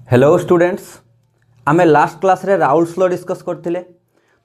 Hello students, आमे last class रे Raoult's law discuss करथिले।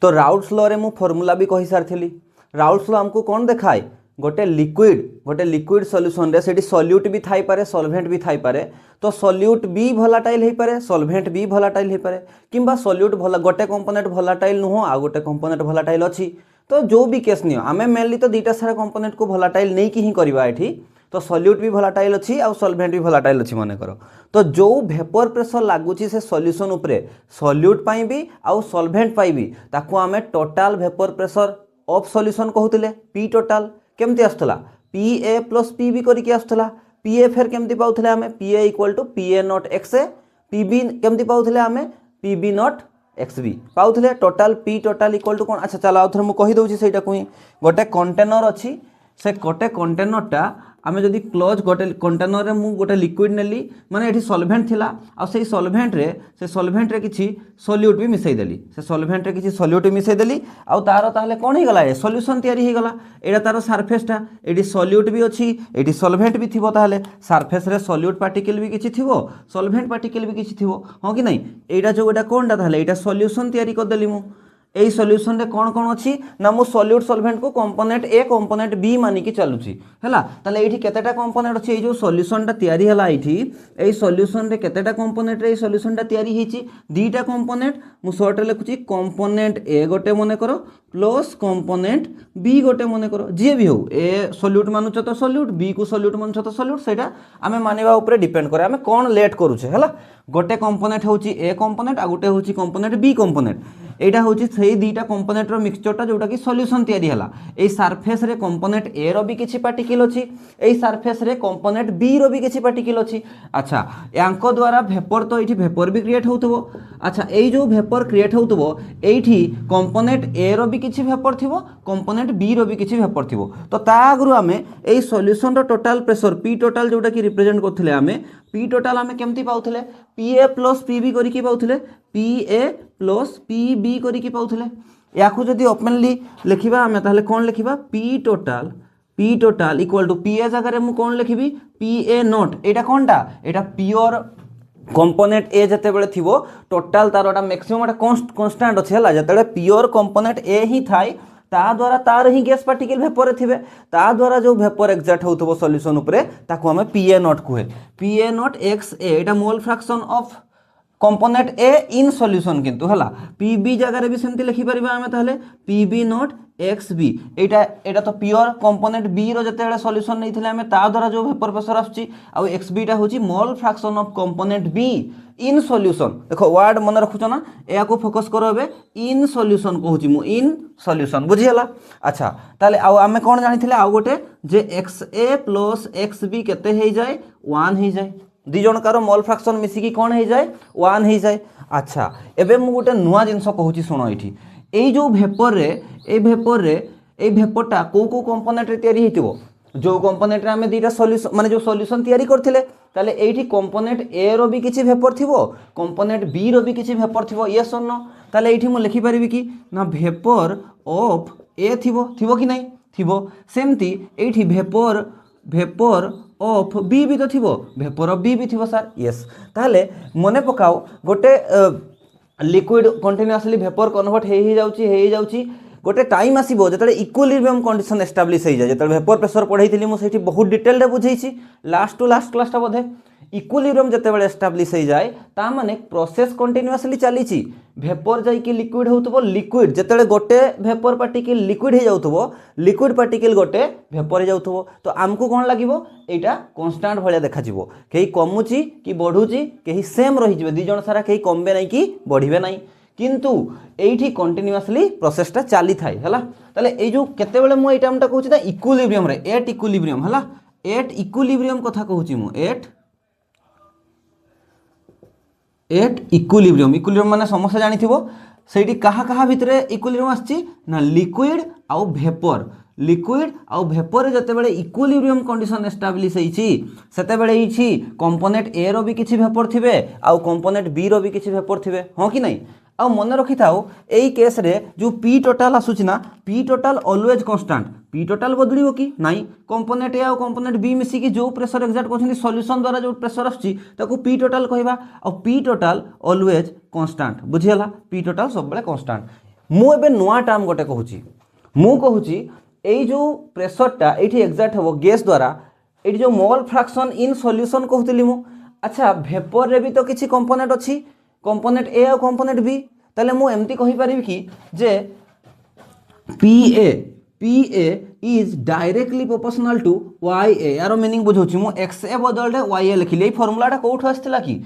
तो राउल्स लॉ रे मु फॉर्मूला भी कहि सारथिली। राउल्स लॉ हमको कौन देखाए? गोटे लिक्विड सॉल्यूशन रे सेठी सॉल्यूट भी थाई पारे, सॉल्वेंट भी थाई पारे। तो सॉल्यूट भी वोलाटाइल हे पारे, सॉल्वेंट भी वोलाटाइल हे पारे, किंबा सॉल्यूट गोटे कंपोनेंट वोलाटाइल नुहो आ गोटे कंपोनेंट वोलाटाइल अछि। तो जो भी केस नियो आमे मेनली तो दुईटा सारा कंपोनेंट को वोलाटाइल नहीं कि ही करबा एठी। तो सॉल्यूट भी वोलाटाइल अच्छी आ सॉल्वेंट भी वोलाटाइल अच्छी मन कर। तो जो वेपर प्रेशर लगुच से सॉल्यूशन उपरे सॉल्यूट पाई भी आउ सॉल्वेंट पाई भी ताकू आमे total vapour pressure of solution कहूतिले पी टोटाल। केमती आसुतला? P A plus P B करके आसुतला। पी ए फेर केमती पाउथिले आमे? P A equal to P A naught X A. P B केमती पाउथिले आमे? P B naught X B पाउथिले। Total P total equal to कौन? अच्छा चलो आउ थोर मु कहि दउची सेटा कोही। गोटे कंटेनर अछि, से गोटे कंटेनरटा आमे जदि क्लोज गोटे कंटेनर रे मु गोटे लिक्विड नेली माने एठी सॉल्वेंट थिला आ से सॉल्वेंट रे किछि सॉल्यूट भी मिसई देली। से सॉल्वेंट रे किछि सॉल्यूट मिसई देली आ तार ताहले कोन हे गला? ए सॉल्यूशन तयारी हे गला। एडा तार सरफेस टा, एठी सॉल्यूट भी अछि, एठी सॉल्वेंट भी थिबो। ताहले सरफेस रे सॉल्यूट पार्टिकल भी किछि थिबो, सॉल्वेंट पार्टिकल भी किछि थिबो, हो कि नहीं? एडा जो एडा कोनटा ताहले एडा सॉल्यूशन तयारी कर देली मु। एई सॉल्यूशन रे कौन कौन अच्छी ना मु सॉल्यूट सॉल्वेंट को कंपोनेंट ए कंपोनेंट बी मानिक चलुची हैला। ताले एठी केतेटा कंपोनेंट अच्छी? ए जो सॉल्यूशन टा तयारी हला एठी एई सॉल्यूशन रे केतेटा कंपोनेंट रे सॉल्यूशन टा तयारी हेची? दुईटा कंपोनेंट। मु शॉर्ट रे लिखुची कंपोनेंट ए गोटे मने करो प्लस कंपोनेंट बी गोटे मने करो। जे भी हो ए सॉल्यूट मानुच तो सॉल्यूट, बी को सॉल्यूट मानुच तो सॉल्यूट, सेटा आमे मानिबा ऊपर डिपेंड करे आमे कोन लेट करूचे हैला। गोटे कंपोनेंट होची ए कंपोनेंट आ गोटे होची कंपोनेंट बी कंपोनेंट। एटा होची सेही दुईटा कंपोनेंट रो मिक्सचरटा जोटा कि सॉल्यूशन तयारी हला। ए सरफेस रे कंपोनेंट ए रो भी किछि पार्टिकल अछि, ए सरफेस रे कंपोनेंट बी रो भी किछि पार्टिकल अछि। अच्छा यांको द्वारा वेपर तो एठी वेपर भी क्रिएट होउतबो। अच्छा एई जो वेपर क्रिएट होउतबो एठी कंपोनेंट ए रो भी किछि वेपर थिबो, कंपोनेंट बी रो भी किछि वेपर थिबो। तो ता आगरु आमे एई सॉल्यूशन रो टोटल प्रेशर पी टोटल जोटा कि रिप्रेजेंट करथिले आमे पी टोटल आमे केमती पाउथिले? P A plus P B करिकि पाउथिले, P A plus P B करिकि पाउथिले। याकू जदि ओपनली लिखिबा आमे ताहले कोन लिखिबा? P total equal to P A जगह रे मु कोन लिखिबी? P A not. एटा कोनटा? एटा प्योर कंपोनेंट ए जते बेले थिबो टोटल तारटा मैक्सिमम एटा कांस्टेंट अछि हला। जते बेले प्योर कंपोनेंट ए ही थाई ता द्वारा तार ही गैस पार्टिकल वेपर थिबे, ता द्वारा जो वेपर एक्सर्ट होउतबो सॉल्यूशन ऊपर ताको हमें पी ए नॉट कुहे। P A naught X A एटा mole fraction of component A in solution किंतु हला। पी बी जगह रे भी सेमती लिखि परिबा हमें ताहले P B naught X B. एटा तो प्योर कंपोनेंट बी रो जते बेले सॉल्यूशन नै थिले हमें ता द्वारा जो वेपर प्रेशर आछी आ एक्स बी टा होची मोल fraction of component B in solution. देखो वर्ड मन रखुछ ना, या को फोकस करो एबे इन सॉल्यूशन कहूची मु, इन सॉल्यूशन बुझी हला। अच्छा ताले आ हमें कोन जानि थिले? आ गोटे जे एक्स ए प्लस एक्स बी केते हे जाय? 1 हे जाय। दी जण कार मोल फ्रैक्शन मिसिकी कोन हे जाय? 1 हे जाय। अच्छा एबे मु गोटे नुवा जिंस कहूची सुनो। एठी एई जो वेपर रे ए वेपरटा को कंपोनेंट रे तयारी हेतिबो? जो कंपोनेंट रे हमें दुईटा सॉल्यूशन माने जो सॉल्यूशन तयारी करथिले ताले एठी कंपोनेंट ए रो भी किछि वेपर थिबो, कंपोनेंट बी रो भी किछि वेपर थिबो। यस और नो? ताले एठी मु लिखि परिबी कि ना वेपर ऑफ ए थिबो कि नहीं? थिबो। सेमती एठी वेपर ऑफ बी भी तो थिबो, वेपर ऑफ बी भी थिबो सर। यस ताले मने पकाओ गोटे लिक्विड कंटीन्यूअसली वेपर कन्वर्ट हे जाउची गोटे टाइम आसीबो जतले इक्विलिब्रियम कंडीशन एस्टाब्लिश हो जाए। जतले वेपर प्रेशर पढ़ाई मु सेठी बहुत डिटेल रे बुझेछि लास्ट टू लास्ट क्लास टा बोधे। इक्विलिब्रियम जते बेले एस्टाब्लिश हो जाए ता माने प्रोसेस कंटीन्यूअसली चलीची। वेपर जाई कि लिक्विड होउतबो, लिक्विड जतले गोटे वेपर पार्टिकल लिक्विड हे जाउतबो, लिक्विड पार्टिकल गोटे वेपर हे जाउतबो। तो आमको कोन लागिवो? एटा कांस्टेंट भलिया देखा जिवो। केही कमुची कि बढ़ुची, केही सेम रहि जिवे, दी जण सारा केही कमबे नै कि बढ़िबे नै, किंतु एठी कंटीन्यूअसली प्रोसेस टा चली थाए हला। ताले ए जो केते बेले मु ए टर्म टा कहूची ना इक्विलिब्रियम रे, एट इक्विलिब्रियम हला। एट इक्विलिब्रियम कथा कहूची मु, एट इक्विलिब्रियम माने समस्या जानि थिबो। सेठी कहा कहा भितरे इक्विलिब्रियम आछि ना लिक्विड आउ वेपर। लिक्विड आउ वेपर जते बेले इक्विलिब्रियम कंडीशन एस्टाब्लिश हेछि सेते बेले हिछि कंपोनेंट ए रो भी किछि वेपर थिबे आउ कंपोनेंट बी रो भी किछि वेपर थिबे, हो कि नहीं? आ मन रखी था यही केस रे जो पी टोटाल आसूची ना P total always constant P total बदलिबो कि नाही कंपोनेंट ए आ कंपोनेंट बी मिसिकी जो प्रेशर एक्सर्ट करछनी सॉल्यूशन द्वारा जो प्रेशर आछी ताको पी टोटाल कहबा आ पी टोटाल ऑलवेज कांस्टेंट बुझियला पी टोटाल सब बेले कांस्टेंट मु एबे नुआ टर्म गोटे कहूची मु कहूची एई जो प्रेशरटा एठी एक्सर्ट हबो गैस द्वारा एठी जो मोल फ्रैक्शन इन सॉल्यूशन कहूतली मु अच्छा वेपर रे भी तो किछि कंपोनेंट अछि कंपोनेंट ए और कंपोनेंट बी ताले मु एमती कहि परिबी कि जे P A is directly proportional to Y A यार मीनिंग बुझौछि मु एक्स ए बदल रे वाई ए लिखिले ए फार्मूलाटा कोठो आस्थिला कि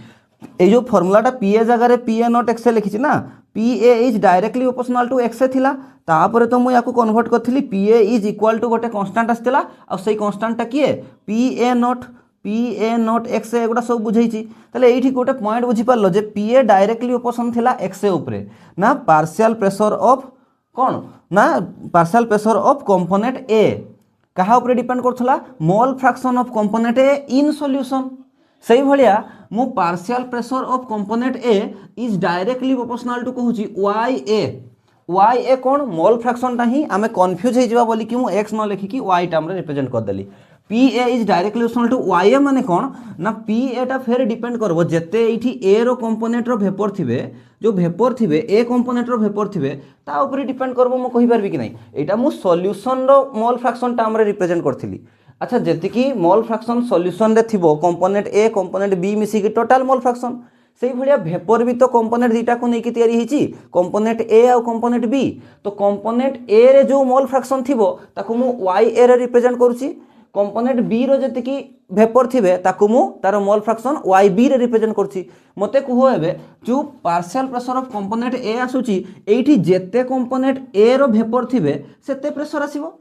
ए जो फार्मूलाटा पी ए जगह रे P A naught X A लिखिछि ना P A is directly proportional to X A थिला तापर तो मु याकू कन्वर्ट करथिली P A is equal to गोटे कांस्टेंट आस्थिला आ सेही कांस्टेंटटा किए P A naught X A गुड़ा सब बुझेछि ताले एठी गोटे पॉइंट बुझी पारलो जे पी ए डायरेक्टली प्रोपोर्शनल थिला एक्स ए ऊपर ना पार्शियल प्रेशर ऑफ कौन ना partial pressure of component A कहा ऊपर डिपेंड करथला mole fraction of component A in solution सही भलिया मु partial pressure of component A is directly proportional to कहूची वाई ए कौन मोल फ्रैक्शन ता ही आमे कंफ्यूज हे जिवा बोली कि मु एक्स न लिखि कि वाई टर्म रे रिप्रेजेंट कर देली P A is directly proportional to Y A माने कौन ना पी ए टा फेर डिपेंड करबो जेते एठी ए रो कंपोनेंट रो वेपर थिबे जो वेपर थिबे ए कंपोनेंट रो वेपर थिबे ता ऊपर डिपेंड करबो मु कहि परबी कि नै एटा मु सॉल्यूशन रो मोल फ्रैक्शन टर्म रे रिप्रेजेंट करथिली अच्छा जेति कि मोल फ्रैक्शन सॉल्यूशन रे थिबो कंपोनेंट ए कंपोनेंट बी मिसी कि टोटल मोल फ्रैक्शन से भलिया वेपर भी तो कंपोनेंट दीटा को नेकी तयारी हिची कंपोनेंट ए और कंपोनेंट बी तो कंपोनेंट ए रे जो मोल फ्रैक्शन थिबो ताको मु वाई ए रे रिप्रेजेंट करूची कंपोनेंट बी रो जेति कि वेपर थिबे ताको मु तार मोल फ्रैक्शन वाई बी रे रिप्रेजेंट करछि मते कुहो हेबे जो पार्शियल प्रेशर ऑफ कंपोनेंट ए आसुची एठी जेते कंपोनेंट ए रो वेपर थिबे सेते प्रेशर आसीबो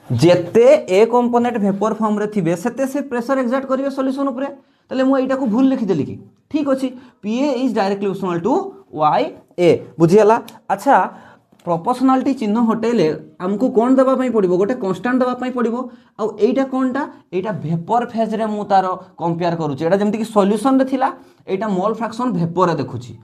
जेते ए कंपोनेंट वेपर फॉर्म रे थिबे सेते से प्रेशर एक्सर्ट करिवे सॉल्यूशन ऊपर ताले मु एटा को भूल लिखि देली कि ठीक अछि P A is directly proportional to Y A बुझियला अच्छा प्रोपोर्शनालिटी चिन्ह हटेले हमको कौन देबा पई पड़िबो गोटे कांस्टेंट देबा पई पड़िबो आ एटा कोनटा एटा वेपर फेज रे मु तार कंपेयर करूची एटा जेमति कि सॉल्यूशन रे थिला एटा मोल फ्रैक्शन वेपर रे देखुची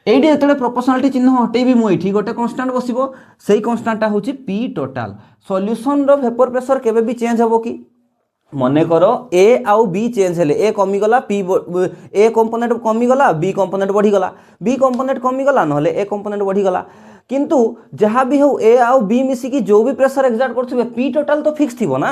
एठी जेतले प्रोपोर्शनालिटी चिन्ह हटेबी मु एठी गोटे कांस्टेंट बसिबो सेही कांस्टेंटटा होची पी टोटल सॉल्यूशन रो वेपर प्रेशर केबे भी चेंज हबो कि मने करो ए आउ बी चेंज हेले ए कमी गला पी ए कंपोनेंट कमी गला बी कंपोनेंट बढ़ी गला बी कंपोनेंट कमी गला नहले ए कंपोनेंट बढ़ी गला किंतु जहाँ भी हो ए आउ बी मिसिकी जो भी प्रेशर एक्सर्ट करथिबे पी टोटल तो फिक्स थिबो ना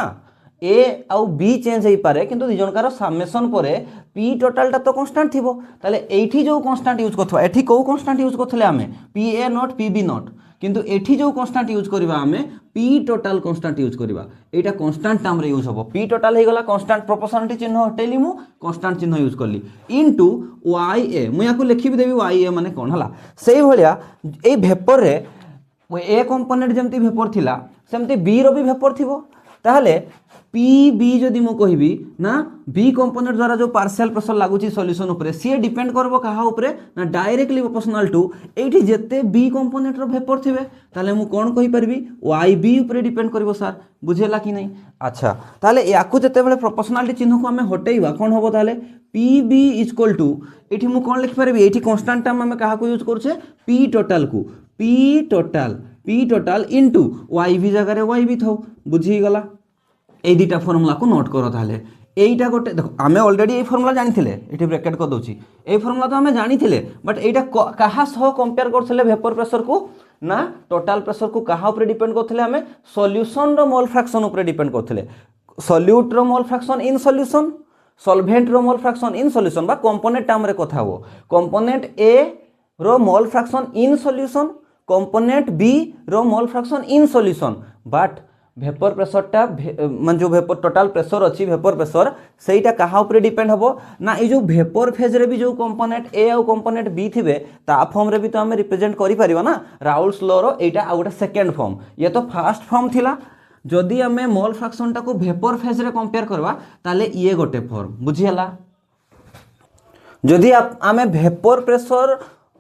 ए आउ बी चेंज हेई पारे किंतु दि जनकार समेशन परे पी टोटलटा तो कांस्टेंट थिबो ताले एठी जो कांस्टेंट यूज करथवा एठी को कांस्टेंट यूज करथले आमे P A naught P B naught किंतु एठी जो कांस्टेंट यूज करबा आमे पी टोटल कांस्टेंट यूज करबा एटा कांस्टेंट टर्म रे यूज होबो पी टोटल हे गला कांस्टेंट प्रोपोर्शनालिटी चिन्ह हटेली मु कांस्टेंट चिन्ह यूज करली इनटू वाई ए मु याकू लिखि भी देबी वाई ए माने कोन हला सेही भलिया ए वेपर रे ए कंपोनेंट जेमति वेपर थिला सेमति बी रो भी वेपर थिबो ताहले पी बी जदि मु कहिबी ना बी कंपोनेंट द्वारा जो पार्शियल प्रेशर लागुची सॉल्यूशन ऊपर सी डिपेंड करबो कहा ऊपर ना डायरेक्टली प्रोपोर्शनल टू एठी जेते बी कंपोनेंट रो वेपर थिबे ताले मु कोन कहि परबी वाई बी ऊपर डिपेंड करबो सर बुझेला कि नहीं अच्छा ताले याकू जेते बेले प्रोपोर्शनालिटी चिन्ह को हमें हटेइबा कोन होबो ताले पी बी इक्वल टू एठी मु कोन लिखि परबी एठी कांस्टेंट टर्म हमें कहा को यूज करछे P total into Y B जगह रे वाई बी थौ बुझी गला ए दुटा फर्मूला को नोट करो ताले एटा गोटे देखो आमे ऑलरेडी ए फर्मूला जानिथिले एठी ब्रैकेट कर दोची ए फर्मूला तो हमें जानिथिले बट एटा कहा सह कंपेयर करथिले वेपर प्रेशर को ना टोटल प्रेशर को कहा ऊपर डिपेंड करथिले हमें सॉल्यूशन रो मोल फ्रैक्शन ऊपर डिपेंड करथिले सॉल्यूट रो mole fraction in solution solvent रो मोल फ्रैक्शन इन सॉल्यूशन बा कंपोनेंट टर्म रे कथा हो कंपोनेंट ए रो mole fraction in solution component B रो mole fraction in solution but vapour प्रेशरटा मान जो वेपर टोटल प्रेशर अच्छी वेपर प्रेशर सेटा कहा ऊपर डिपेंड हबो ना ये जो वेपर फेज रे भी जो कंपोनेंट ए और कंपोनेंट बी थिबे ता फॉर्म रे भी तो हमें रिप्रेजेंट करि परिबा ना राउल्स लॉ रो एटा आ गोटे सेकंड फॉर्म ये तो फर्स्ट फॉर्म थिला जदि हमें मोल फ्रैक्शन टा को वेपर फेज रे कंपेयर करबा ताले ये गोटे फॉर्म बुझियला जदि आमे वेपर प्रेशर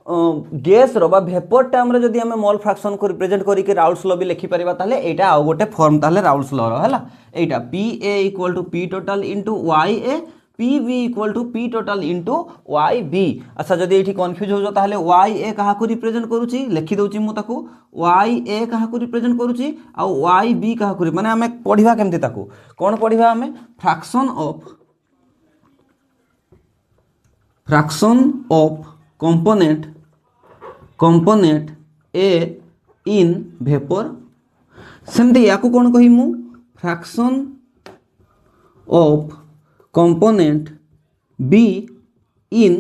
गैस रो बा वेपर टर्म रे जदि हमें मोल फ्रैक्शन को रिप्रेजेंट करी के राउल्स लॉ भी लिखि परिबा ताले एटा आ गोटे फॉर्म ताले राउल्स लॉ रो हला एटा P A equal to P total into Y A P B equal to P total into Y B. अच्छा जदि ये कन्फ्यूज हो ताहले वाई ए क्या रिप्रेजेंट करुच्ची लिखि दूची मु ताकू वाई ए क्या रिप्रेजेंट करुच्ची आ वाई बी क्या माने आमे पढ़िबा केमती ताकू कोन पढ़िबा आमे fraction of component A in vapour सेमती या कौन कही मु fraction of component B in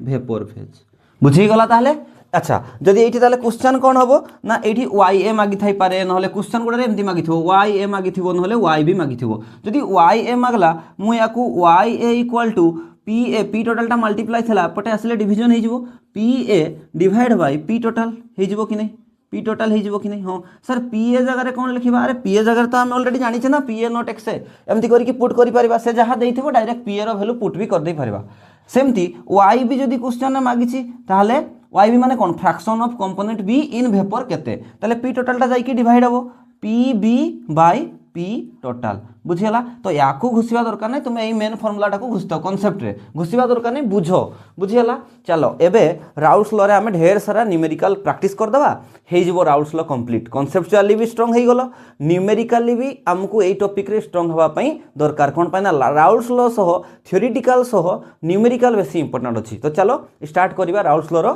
vapour phase बुझीगला ताहले। अच्छा जदि ये क्वेश्चन कौन हम ना ये वाई ए मागी थाई पारे ना क्वेश्चन गुड़ा एमती मागी वाई ए मागी ना वाई बी मागी जदि वाई ए मागला मुझे Y A equal to P A P टोटालटा मल्टीप्लाई थला पटे आसले डिवीजन हो P A divide by P total हो कि नहीं पी टोटाल हो कि नहीं हाँ सर पी ए जगह कौन लिखा अरे पी ए जगह तो आम अलरेडी जानी ना पी ए नॉट एक्स एमती करके पुट कर से जहाँ देथिबो डायरेक्ट पी ए रो वैल्यू पुट भी कर दे पारिबा सेमती वाई बी जदि क्वेश्चन मागी ताहले वाई बी माने कौन fraction of component B in vapour केते ताले पी टोटालटा जाइए डिवाइड हम P B by P total बुझीगला। तो या घुसवा दरकार नहीं तुम यही मेन फर्मुलाटा को घुसत कनसेप्ट रे घुसवा दरकार नहीं बुझ बुझीगला। चलो एबे राउल्स लॉ रे आमे ढेर सारा न्यूमेरिकल प्रैक्टिस करदबा हो राउल्स लॉ कंप्लीट कनसेप्चुअली भी स्ट्रांग हो गलो न्यूमेरिकली भी आमको यही टॉपिक रे स्ट्रांग हवा पई दरकार कोन पाइना राउल्स लॉ सह थ्योरेटिकल सह न्यूमेरिकल बेसी इंपोर्टेंट अछि। तो चलो स्टार्ट करबा राउल्स लॉ रो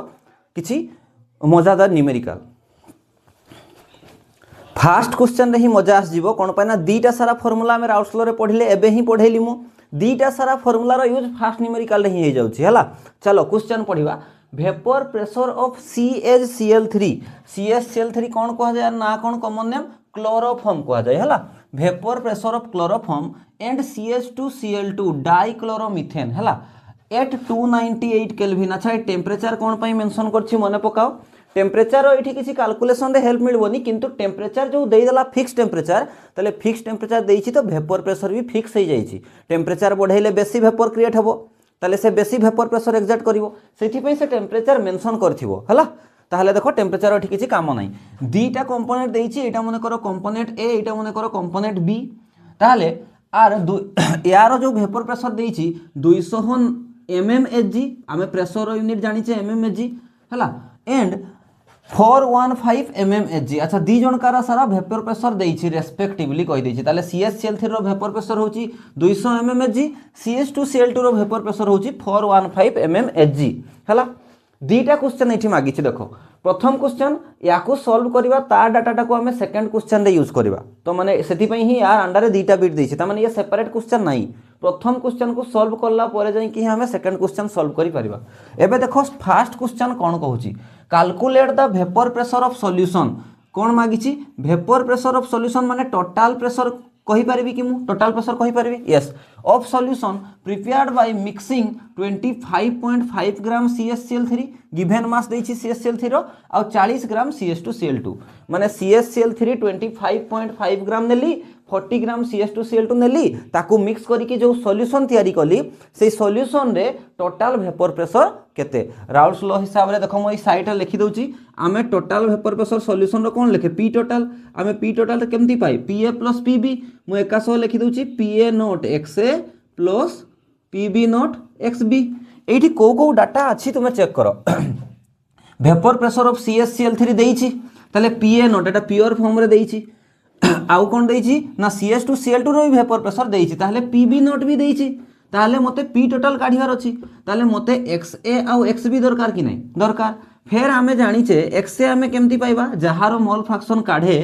किछि मजादार न्यूमेरिकल। फास्ट क्वेश्चन रे ही मजा आसजिवो कोन पाइना दीटा सारा फॉर्मूला में राउल्स लॉ रे पढ़िले एबे ही पढ़ेली मु दीटा सारा फॉर्मूला रो यूज फास्ट न्यूमेरिकल रे ही हो जाउची हला। चलो क्वेश्चन पढ़िबा vapour pressure of CaCl3 CaCl3 कौन कहा जाए ना कौन कॉमन नेम क्लोरोफॉर्म कहा जाए हला vapour pressure of chloroform and CH2Cl2 dichloromethane हला एट 298 केल्विन। अच्छा टेम्परेचर कौन पाई मेंशन करछि मने पकाओ टेम्परेचर ये किसी कैलकुलेशन रे हेल्प मिलबोनी किंतु टेम्परेचर जो देदेला फिक्स टेम्परेचर ताले फिक्स टेम्परेचर देइछि तो वेपर प्रेशर भी फिक्स हो जाइछि टेम्परेचर बढ़ाइले बेसी वेपर क्रिएट हेबो ताले से बेसी वेपर प्रेशर एक्सर्ट करिवो सेथि पई से टेम्परेचर मेंशन करथिवो हला। ताहले देखो टेम्परेचर एठी किछि काम नै दीटा कंपोनेंट देइछि एटा मने करो कंपोनेंट ए एटा मने करो कंपोनेंट बी ताहले आर यार जो वेपर प्रेशर देइछि 200 mmHg आमे प्रेशर यूनिट जानिछे mmHg हला एंड 415 mmHg। अच्छा दी जन कार सारा वेपर प्रेशर देइछि रेस्पेक्टिवली कहि देइछि ताले CaCl3 रो वेपर प्रेशर होछि 200 mmHg CH2Cl2 रो वेपर प्रेशर होछि 415 mmHg हला। दीटा क्वेश्चन एठी मागी छि देखो प्रथम क्वेश्चन याकू सॉल्व करबा ता डाटाटा को हमें सेकंड क्वेश्चन रे यूज करबा तो माने सेति पई ही यार अंडर रे दीटा बिट देइछि त माने ये सेपरेट क्वेश्चन नाही प्रथम क्वेश्चन को सॉल्व करला परे जाई कि हमें सेकंड क्वेश्चन सॉल्व करि परिबा। एबे देखो फर्स्ट क्वेश्चन कोन कहूछि calculate the vapour pressure of solution कौन मागी वेपर प्रेशर ऑफ सॉल्यूशन माने टोटल प्रेशर कहि पारिबी कि मु टोटल प्रेशर कहि पारिबी yes of solution prepared by mixing 25.5 gram CaCl3 given mass देछि CaCl3 रो आ 40 ग्राम CH2Cl2 माने CaCl3 25.5 ग्राम नेली 40 ग्राम CH2Cl2 नेली ताकू मिक्स करिके जो सॉल्यूशन तैयारी कली से सॉल्यूशन रे टोटल वेपर प्रेशर केते राउल्स लॉ हिसाब रे देखो मो ई साइड लिखि दउची आमे टोटल वेपर प्रेशर सॉल्यूशन रो कोन लिखे पी टोटल आमे पी टोटल केमती पाई Pa + Pb मो एका सो लिखि दउची Pa naught XA + Pb naught XB एठी को डाटा अछि तुमे चेक करो वेपर प्रेशर ऑफ CaCl3 देइछि ताले Pa not Etah pure form रे देइछि आउ कोन देइछि ना CH2Cl2 रो वेपर प्रेशर देइछि ताले Pb नॉट भी देइछि ताले मते पी टोटल काढिवार अछि ताले मते XA आउ XB दरकार कि नै दरकार फेर आमे जानिछे XA आमे केमती पाइबा जहारो मोल फ्रैक्शन काढे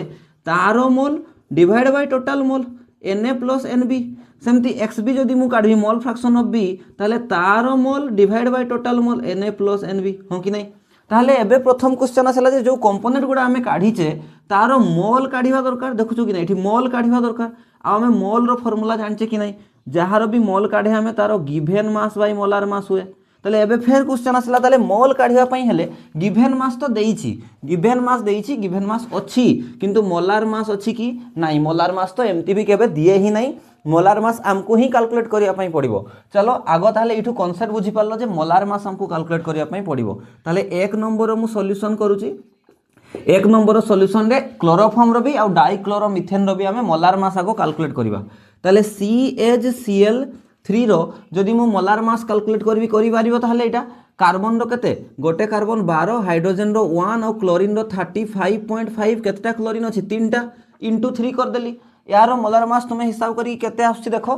तारो mole divide by total mole Na + Nb सेमती XB जदि मु काढबी मोल फ्रैक्शन ऑफ B ताले तारो mole divide by total mole Na + Nb हो कि नै ताहले एबे प्रथम क्वेश्चन आसला जे जो कंपोनेंट गुडा आमे काढीचे तारो मोल काढिवा दरकार देखुछु कि नै एठी मोल काढिवा दरकार आ आमे मोल रो फार्मूला जानचे कि नै जहार भी मोल काढे हमें तारो given mass by molar mass हुए ताले एबे फेर क्वेश्चन आसला ताले मोल काढिवा पई हेले गिवन मास तो देइछि गिवन मास अछि किंतु मोलार मास अछि कि नाही मोलार मास तो एमती भी केबे दिए ही नाही मोलार मास हमको ही कैलकुलेट करिया पई पड़िबो। चलो आगो ताले इठु कांसेप्ट बुझी पारलो जे मोलार मास हमको कैलकुलेट करिया पई पड़िबो ताले एक नंबर मु सॉल्यूशन करूची एक नंबर सॉल्यूशन रे क्लोरोफॉर्म रो भी आ डाइक्लोरोमिथेन रो भी हमें मोलार मास आगो कैलकुलेट करिबा ताले CaCl थ्री रो जदि मु मोलार मास कैलकुलेट करी करिपारिबो ताहले एटा कार्बन रो केते गोटे कार्बन 12 हाइड्रोजन रो 1 और क्लोरीन रो 35.5 केतेटा क्लोरीन अछि तीनटा इंटू 3 कर देली यार मोलार मास तुमे हिसाब करी केते आछि देखो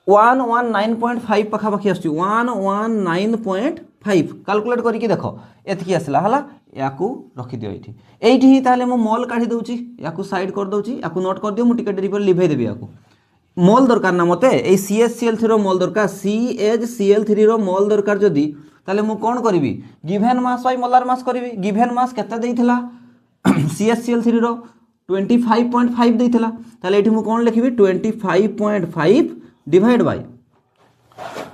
119.5 पाखापाखि आछि 119.5 कैलकुलेट करी देखो एतकी आसला हला याकू रखि दियो एठी ही ताहले मु मोल काढी दउची याकू साइड कर दउची याकू नोट कर दियो मु टिके डेरी पर लिभे देबी याकू मोल दरकार ना मते ए CH_Cl3 रो मोल दरकार CH_Cl3 रो मोल दरकार जदी ताले मु कोन करबी गिवन मास बाय मोलार मास करबी गिवन मास केते देइथिला CH_Cl3 रो 25.5 देइथिला ताले एठी मु कोन लिखिबी 25.5 डिवाइड बाय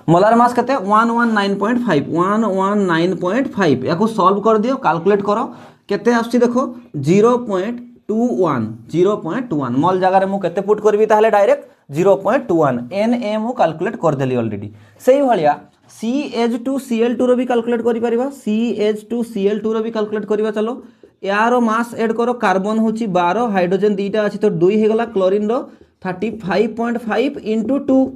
मोलार मास केते 119.5 याकू सॉल्व कर दियो कैलकुलेट करो केते आछि देखो 0.21 मोल जगह रे मु केते पुट करबी ताहले डायरेक्ट 0.21 Na मु कैलकुलेट कर देली ऑलरेडी सेही भलिया CH2Cl2 रो भी कैलकुलेट करि परिबा CH2Cl2 रो भी कैलकुलेट करिबा चलो यारो मास ऐड करो कार्बन होची 12 हाइड्रोजन दीटा अछि तो 2 हे गला क्लोरीन रो 35.5 * 2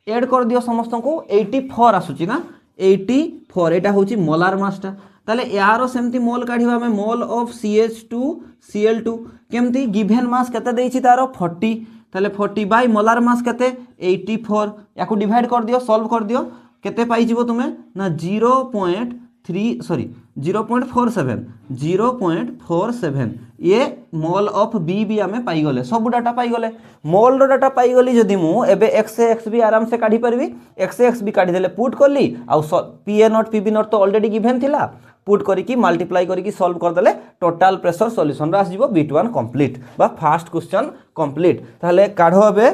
ऐड कर दियो समस्त को 84 आसुची ना 84 एटा होची मोलार मासटा ताले यारो सेमती मोल काढिबा में मोल ऑफ CH2Cl2 केमती गिवन मास केते देइची तारो 40 ताले 40 बाय मोलार मास केते 84 याकू डिवाइड कर दियो सॉल्व कर दियो केते पाई जिवो तुमे ना 0.47 ये मोल ऑफ बी भी आमे पाई गले सब डाटा पाई गले मोल रो डाटा पाई गली जदी मु एबे x से x भी आराम से काढी परबी x से x भी काढी देले पुट करली आ PA0 PB0 तो ऑलरेडी गिवन थिला पुट करी की मल्टीप्लाई करी की सॉल्व कर देले टोटल प्रेशर सॉल्यूशन रास जीवो B1 कंप्लीट बा फर्स्ट क्वेश्चन कंप्लीट ताले काढो एबे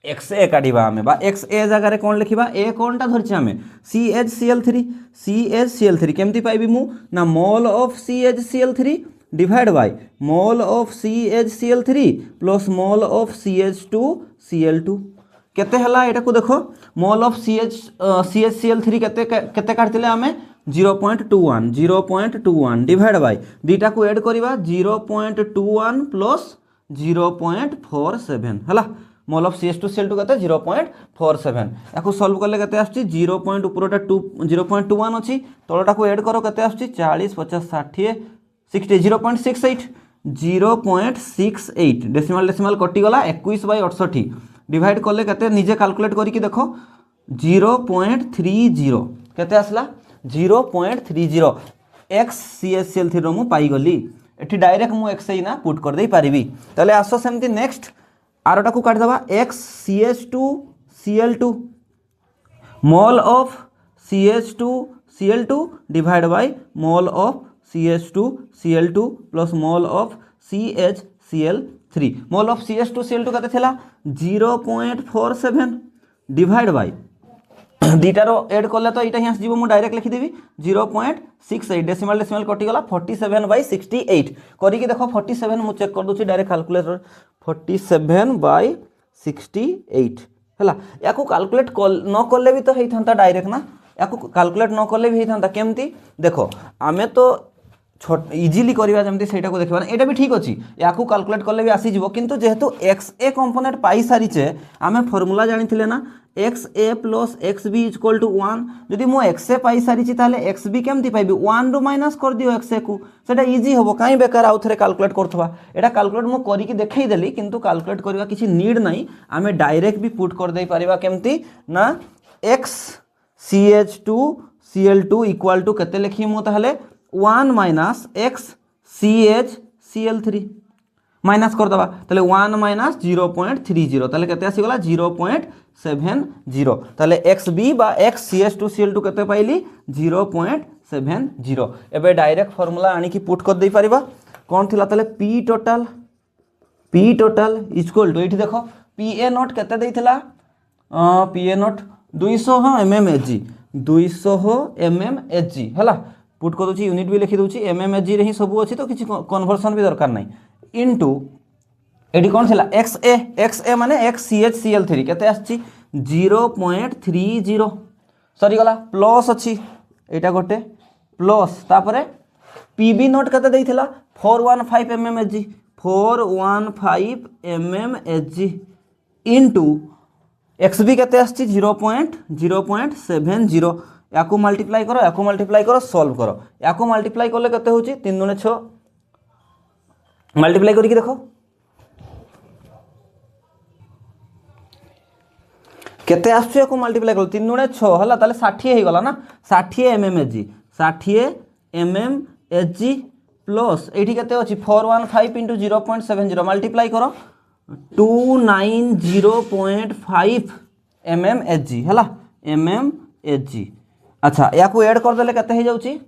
XA काढिबा हमें बा XA जगह रे कोन लिखिबा A कोनटा धरछि हमें CH_Cl3 केमती पाइबी मु ना mole of CH_Cl3 divide by mole of CH_Cl3 plus mole of CH2Cl2 केते हला एटा को देखो मोल ऑफ CH_Cl3 केते केते काढतिले हमें 0.21 डिवाइड बाय दीटा को ऐड करिबा 0.21 प्लस 0.47 हला मोल ऑफ CH2Cl2 केते 0.47 याकू सॉल्व करले केते आछि 0. ऊपरटा 0.21 अछि तळटा को ऐड करो केते आछि 40 50 60 60 0.68 डेसिमल कटि गला 21/68 डिवाइड करले केते निजे कैलकुलेट करी की देखो 0.30 केते आसला 0.30 x CH_Cl3 रो मु पाई गली एठी डायरेक्ट मु x ना पुट कर दे पारिबी तले आसो सेमती नेक्स्ट आरोटा को काट दबा x CH2Cl2 mole of CH2Cl2 divide by mole of CH2Cl2 plus mole of CH_Cl3 mole of CH2Cl2 कते थिला 0.47 डिवाइड बाय दीटा रो ऐड करले तो एटा हियास जीवो मु डायरेक्ट लिखि देबी 0.68 डेसिमल कटि गला 47/68 करी की देखो 47 मु चेक कर दोची डायरेक्ट कैलकुलेटर 47/68 हला याकू कैलकुलेट न करले भी तो हेई थांता डायरेक्ट ना याकू कैलकुलेट न करले भी हेई थांता केमती देखो आमे तो इजिली करिवा जेमती सेटा को देखबा एटा भी ठीक अछि याकू कैलकुलेट करले भी आसी जिवो किंतु जेहेतु XA कंपोनेंट पाई सारिचे आमे फार्मूला जानिथिले ना XA + XB = 1 जदि मो XA पाई सारिची ताले XB केमती पाइबी 1 रो माइनस कर दियो XA को सेटा इजी होबो काई बेकार आउ थरे कैलकुलेट करथबा एटा कैलकुलेट मो करी की देखै देली किंतु कैलकुलेट करबा किछि नीड नाही आमे डायरेक्ट भी पुट कर देई परिबा केमती ना x CH2Cl2 = केते लिखि मो ताले 1 - x CH_Cl3 माइनस कर दबा ताले 1 - 0.30 ताले केते आसी गला 0.70 ताले XB बा x CH2Cl2 केते पाइली 0.70 एबे डायरेक्ट फार्मूला आनी की पुट कर दे परिबा कोन थिला ताले P total = एठी देखो PA0 केते देइथिला PA0 200 mmHg 200 mmHg हला पुट कर दोची यूनिट भी लिखि दोची mmHg रे ही सब अछि तो किछि कन्वर्सन भी दरकार नै इनटू एडी कोन थिला XA माने x CH_Cl3 केते आछि 0.30 सरी गला प्लस अछि एटा गोटे प्लस तापरे PB0 केते देइथिला 415 mmHg इनटू एक्स बी केते आछि 0.070 याकू मल्टीप्लाई करो सॉल्व करो याकू मल्टीप्लाई कले केते होची 3 दुने 6 मल्टीप्लाई करिक देखो केते आछो याकू मल्टीप्लाई करो 3 दुने 6 हला ताले 60 हे गला ना 60 mmHg 60 mmHg प्लस एठी केते अछि 415 into 0.70 मल्टीप्लाई करो 290.5 mmHg हला mmHg अच्छा याकू ऐड कर देले केते हे जाउची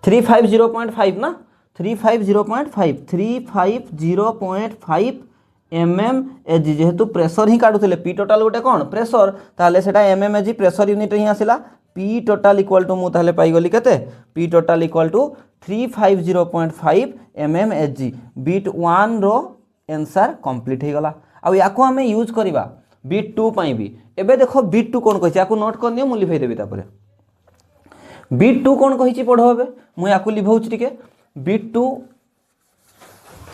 350.5 ना 350.5 mmHg जेहेतु प्रेशर ही काढुथिले पी टोटल गोटे कोन प्रेशर ताले सेटा mmHg प्रेशर यूनिट ही आसिला पी टोटल इक्वल टू मु ताले पाई गली केते P total equal to 350.5 mmHg बीट 1 रो आंसर कंप्लीट हे गला आ याकू हमें यूज करबा बीट 2 पाई भी एबे देखो बीट 2 कोन कहिछि याकू नोट कर नियो मु लिखै देबी तापरे बीट 2 कोन कहिछि पढो हेबे मु याकू लिखौछि टिके बीट 2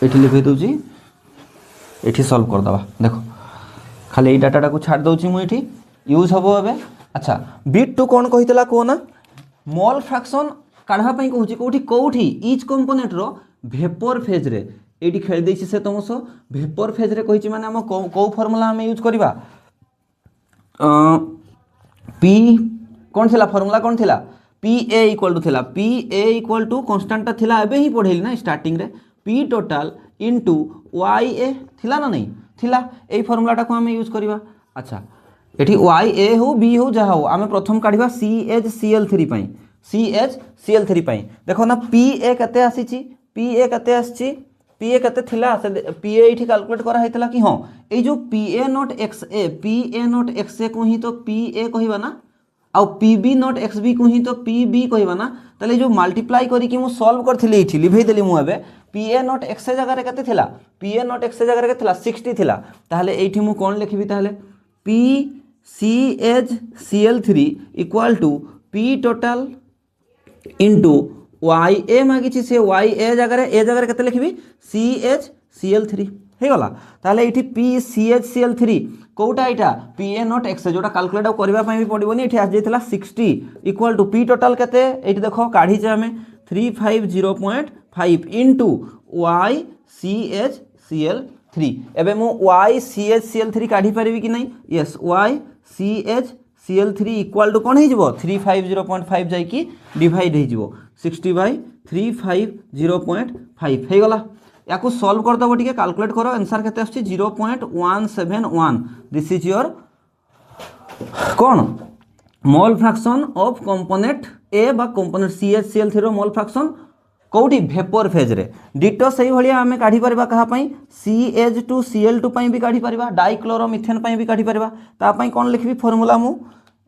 एठी लिखै दउछि एठी सॉल्व कर दबा देखो खाली ए डाटा को छाड़ दउछि मु एठी यूज हबो एबे अच्छा बीट 2 कोन कहितला कोना मोल फ्रैक्शन काढा पई कहूछि कोठी ईच कंपोनेंट रो वेपर फेज रे एटी खेल देछि से तुम सो वेपर फेज रे कहिछि माने हम को फार्मूला हम यूज करबा पी कोन थिला फार्मूला कोन थिला P A equal to constant थिला एबे ही पढेली ना स्टार्टिंग रे P total into Y A थिला ना नहीं थिला एई फार्मूलाटा को हम यूज करबा अच्छा एठी वाई ए हो बी हो जहा हो हम प्रथम काढिबा CHCl3 पई CHCl3 पई देखो ना पी ए कते आसीची पी ए कते आसीची पी ए कते थिला से पी ए इठी कैलकुलेट करा हैतला कि हां ए जो P A naught X A को ही तो पी ए कहिबा ना आ P B naught X B को ही तो पी बी कहिबा ना तले जो मल्टीप्लाई करी कि मु सॉल्व करथिली इठी लिभै देली मु एबे पी ए नॉट एक्स ए जगह रे कते थिला पी ए नॉट एक्स ए जगह रे कते थिला 60 थिला ताहले एठी मु कोन लिखिबी ताहले P CHCl3 equal to P total into Y A मागिछि से वाई ए जगह रे केते लिखिबी CHCl3 हे गला ताले एठी PCHCl3 Kota Etah PA not x जोटा कैलकुलेट करबा पई भी पडिबोनी एठी आ जेतला 60 इक्वल टू पी टोटल केते एठी देखो काढी जे हमें 350.5 इनटू YCHCl3 एबे मु YCHCl3 काढी परिबी कि नहीं यस YCHCl3 इक्वल टू कोन हे जिवो 350.5 जाई कि डिवाइड हे जिवो 60/350.5 हे गला याकू सॉल्व कर दबो ठीक कैलकुलेट करो आंसर केते आछि 0.171 this is your cone mole fraction of component ए बा कंपोनेंट CHCl3 रो मोल फ्रैक्शन कोठी वेपर फेज रे डिटो सही भलिया हमें काढी परबा कहा पई CH2Cl2 पई भी काढी परबा डाइक्लोरोमिथेन पई भी काढी परबा ता पई कोन लिखबी फार्मूला मु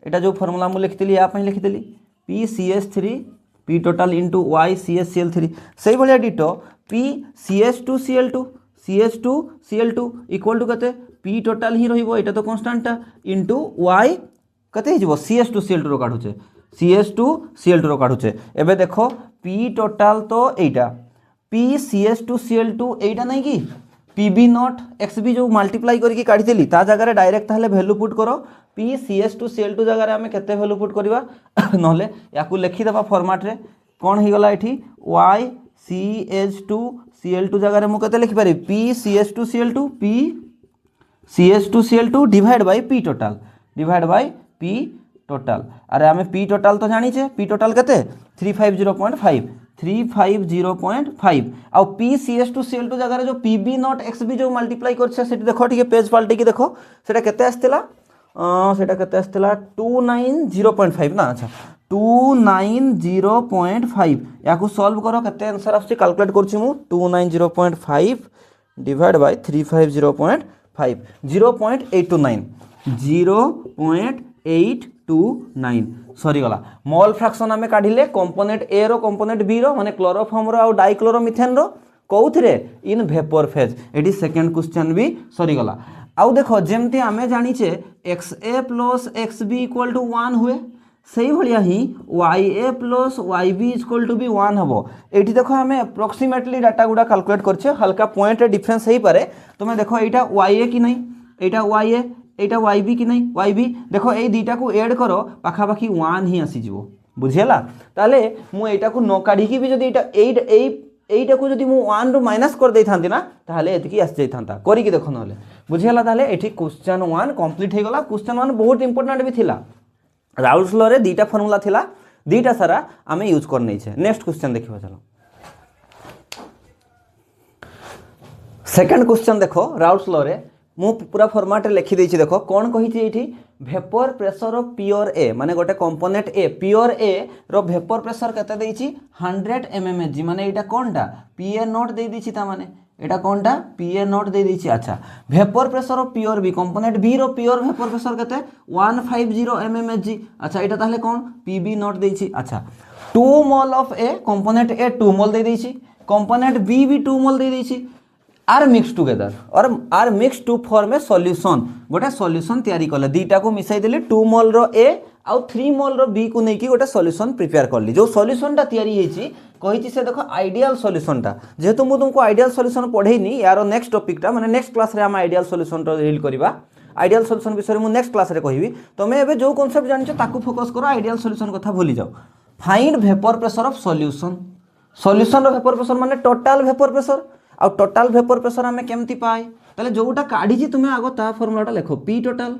एटा जो फार्मूला मु लिखतिली या पई लिखिदेली PCH3 P total into YCHCl3 सही भलिया डिटो CH2Cl2 इक्वल टू कते P टोटल ही रहिबो एटा तो कांस्टेंट इनटू Y कते हिजबो CH2Cl2 रो काढुचे CH2Cl2 रो काढुचे एबे देखो P टोटल तो एटा PCH2Cl2 एटा नहीं कि PB नॉट XB जो मल्टीप्लाई करके काढितेली ता जगह रे डायरेक्ट ताले वैल्यू पुट करो PCH2Cl2 जगह रे हमें केते वैल्यू पुट करबा नहले याकू लिखि दबा फॉर्मेट रे कोन ही गला एठी YCH2Cl2 जगह रे मु केते लिखि पारि PCH2Cl2 divide by P total अरे हमें P टोटल तो जानी छे P टोटल केते 350.5 आ PCH2Cl2 जगह रे जो PB नॉट XB जो मल्टीप्लाई करछे सेठी देखो ठीक पेज पलटी की देखो सेटा केते आस्तिला सेटा केते आस्तिला 290.5 ना अच्छा 290.5 याकू सॉल्व करो केते आंसर आछी कैलकुलेट करछि मु 290.5 डिवाइड बाय 350.5 0.829 सॉरी गला मोल फ्रैक्शन हमें काढिले कंपोनेंट ए रो कंपोनेंट बी रो माने क्लोरोफॉर्म रो आ डाइक्लोरोमिथेन रो कोउथरे इन वेपर फेज एडी सेकंड क्वेश्चन भी सॉरी गला आउ देखो जेमती हमें जानी छे XA + XB = 1 हुए सही भलिया ही YA + YB = भी 1 हबो एठी देखो हमें अप्रोक्सीमेटली डाटा गुडा कैलकुलेट करछे हल्का पॉइंट रे डिफरेंस हेई पारे तुमे देखो एटा YA कि नहीं एटा YA এইটা ওয়াই বি কি নাই ওয়াই বি দেখ এই দুইটা को एड करो पाखापाखि 1 ही आसी जीवो बुझियला ताले मु एटा को न काढी की भी जदी एटा এইটা को जदी मु 1 रो माइनस कर देई थांती ना ताले एतकी आस जाई थांता करी की देखो नले बुझियला ताले एठी क्वेश्चन 1 कंप्लीट हे गला क्वेश्चन 1 बहुत इंपोर्टेंट भी थिला राउल्स लॉ रे दुईटा फार्मूला थिला दुईटा सारा आमे यूज कर नै छे नेक्स्ट क्वेश्चन देखिबो चलो सेकंड क्वेश्चन देखो राउल्स लॉ रे मु पूरा फॉर्मेट लिखि देछि देखो कोन कहि छि एठी vapour pressure of pure A माने गोटे कंपोनेंट ए प्योर ए रो वेपर प्रेशर केते देछि 100 mmHg माने एटा कोनटा pa नोट दे दिछि ता माने एटा कोनटा pa नोट दे दिछि अच्छा vapour pressure of pure B component B रो प्योर वेपर प्रेशर केते 150 mmHg अच्छा एटा ताहले कोन pb नोट देछि अच्छा 2 mole of A component A 2 mole दे दिछि कंपोनेंट बी भी 2 मोल दे दिछि आर मिक्स टुगेदर और are mix to form a solution गोटे सॉल्यूशन तैयारी कले दीटा को मिसाई देली 2 मोल रो ए आउ 3 मोल रो बी को नेकी गोटे सॉल्यूशन प्रिपेयर करली जो सॉल्यूशन टा तैयारी हेची कहिची से देखो आइडियल सॉल्यूशन टा जेहेतु मु तुमको आइडियल सॉल्यूशन पढेइनी यार नेक्स्ट टॉपिक टा माने नेक्स्ट क्लास रे हम आइडियल सॉल्यूशन रो रील करबा आइडियल सॉल्यूशन विषय मु नेक्स्ट क्लास रे कहिबी तमे एबे जो कांसेप्ट जानछो ताकू फोकस करो आइडियल सॉल्यूशन कथा भूली जाओ find vapour pressure of solution solution रो वेपर प्रेशर माने टोटल वेपर प्रेशर आ टोटल वेपर प्रेशर आमे केमती पाए ताले जोटा काढी छी तुमे आगो ता फार्मूलाटा लेखो पी टोटल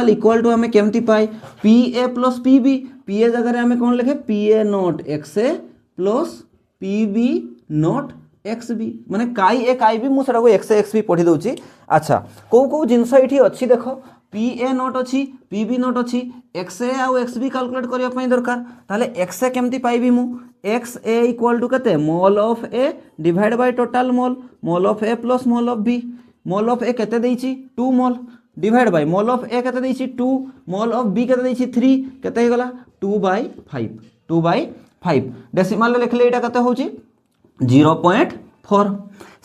इक्वल टू आमे केमती पाए pa प्लस pb pa जगह रे आमे कोन लेखे pa naught xa plus pb naught xb माने काई ए काई बी मु सेटा को xa xb पढी दोची अच्छा को जिंस एठी अछि देखो pa नॉट अछि pb नॉट अछि xa आ xb कैलकुलेट करिया पई दरकार ताले xa केमती पाइबी मु xa इक्वल टू कते mole of a divide by total mole of a plus mole of b mole of a केते देइछि 2 मोल divide by mole of a केते देइछि 2 मोल ऑफ b केते देइछि 3 केते हे गला 2/5 डेसिमल ले लिखले एटा केते होछि 0.4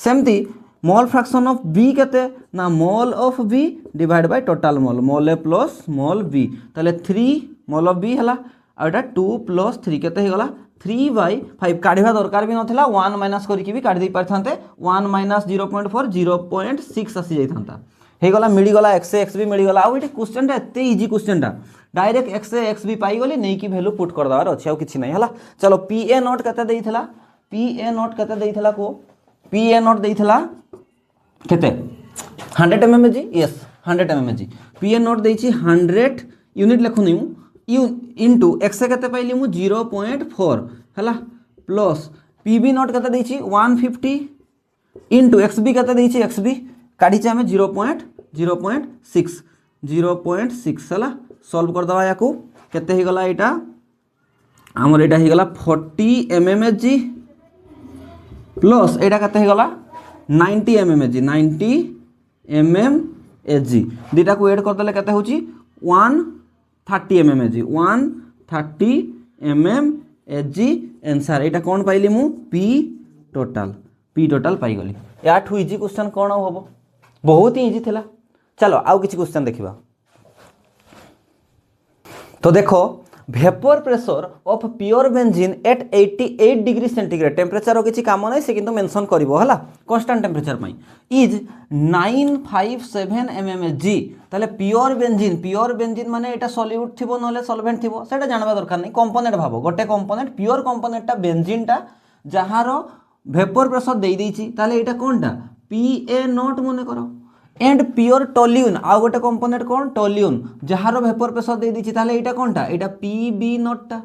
सेमती मोल फ्रैक्शन ऑफ b केते ना mole of b divide by total mole a plus mole b ताले 3 मोल ऑफ b हला आ एटा 2 प्लस 3 केते हे गला 3/5 काढ़ा दरकार भी नथिला 1 माइनस करके भी काढ़ी दे पारथांते 1 माइनस 0.4 0.6 आसी जाइथांता हे गला मिली गला xa xb मिली गला आ एटी क्वेश्चन टा एते इजी क्वेश्चन टा डायरेक्ट xa xb पाई गली नै की वैल्यू पुट कर दवार अछि आ किछि नै हला चलो pa नोट कते देइथला pa नोट कते देइथला को pa नोट देइथला केते 100 mmHg yes 100 mmHg pa note देइछि 100 यूनिट लेखुनी इंटू एक्स केते पाइली मु 0.4 हला प्लस पीबी नॉट केते देछि 150 इंटू एक्सबी केते देछि एक्सबी काढी छ हमें 0.6 हला सॉल्व कर दवा याकू केते ही गला एटा हमर एटा ही गला 40 mmHg प्लस एटा केते ही गला 90 mmHg दीटा को ऐड कर देले केते होची 130 mmHg 130 mmHg आंसर एटा कोन पाइली मु p टोटल पाई गली याठू इजी क्वेश्चन कोन होबो बहुत ही इजी थिला चलो आउ किछि क्वेश्चन देखिबा तो देखो vapour pressure of pure benzene at 88 degree centigrade temperature रो किछि काम नै से किंतु मेंशन करबो हला कांस्टेंट टेम्परेचर पई इज 957 mmHg ताले प्योर बेंजीन माने एटा सॉल्यूट थिबो नले सॉल्वेंट थिबो सेटा जानबा दरकार नै कंपोनेंट भाबो गोटे कंपोनेंट प्योर कंपोनेंट टा बेंजीन टा जहारो वेपर प्रेशर देई दैछि ताले एटा कोनटा pa नॉट मने करो एंड प्योर टोल्यून आ गोटे कंपोनेंट कोन टोल्यून जहारो वेपर प्रेशर दे दिछि ताले एटा कोनटा एटा pb नॉट टा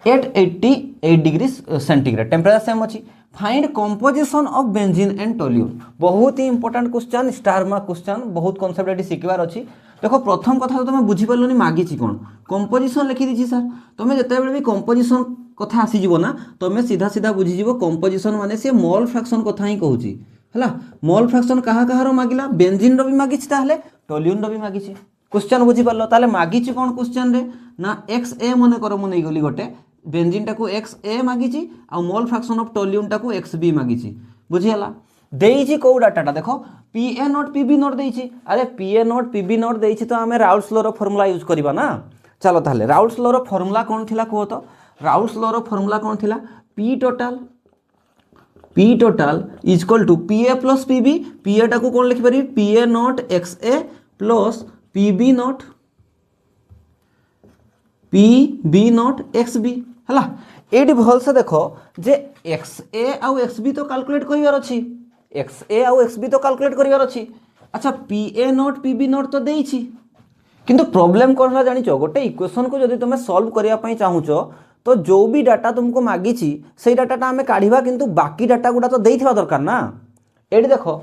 at 88 degree centigrade temperature same अछि find composition of benzene and toluene बहुत ही important question star mark question बहुत कांसेप्ट एटी सिखबार अछि देखो प्रथम कथा तो तुम बुझी परलोनी मागी छि कोन कंपोजिशन लिखि दिछि सर तुम जते बेले भी कंपोजिशन कथा आसी जिवो ना तुम सीधा बुझी जिवो कंपोजिशन माने से मोल फ्रैक्शन कथा ही कहूची हला मोल फ्रैक्शन कहा कहारो मागिला बेंजीन रो भी मागिछि ताहले टोल्यून रो भी मागिछि क्वेश्चन बुझी परलो ताले मागिछि कोन क्वेश्चन रे ना xa मने करो मु नै गली गोटे बेंजीन टा को xa मागिछि आ मोल फ्रैक्शन ऑफ टोल्यून टा को xb मागिछि बुझियला देइछि को डाटाटा देखो pa नॉट pb नॉट देइछि अरे pa नॉट pb नॉट देइछि तो हमें राउल्स लॉ रो फार्मूला यूज करबा ना चलो ताहले राउल्स लॉ रो फार्मूला कोन थिला को तो राउल्स लॉ रो फार्मूला कोन थिला p total is equal to pa plus pb pa टा को कोन लिखि पारि pa naught xa plus P B naught X B है। ये भल से देख जे एक्स ए आउ एक्स बी तो कैलकुलेट करिवार अछि, एक्स ए आउ एक्स बी तो कैलकुलेट करिवार अछि। अच्छा P A naught P B naught तो देइछि, किंतु प्रॉब्लम कौन है जानिछ, गोटे इक्वेशन को जदि तुम सॉल्व करिया पई चाहुछ तो जो भी डाटा तुमको मागिछि से डाटाटा आमे काढिबा, किंतु बाकी डाटा गुडा तो देइथिबा दरकार ना। एडी देखो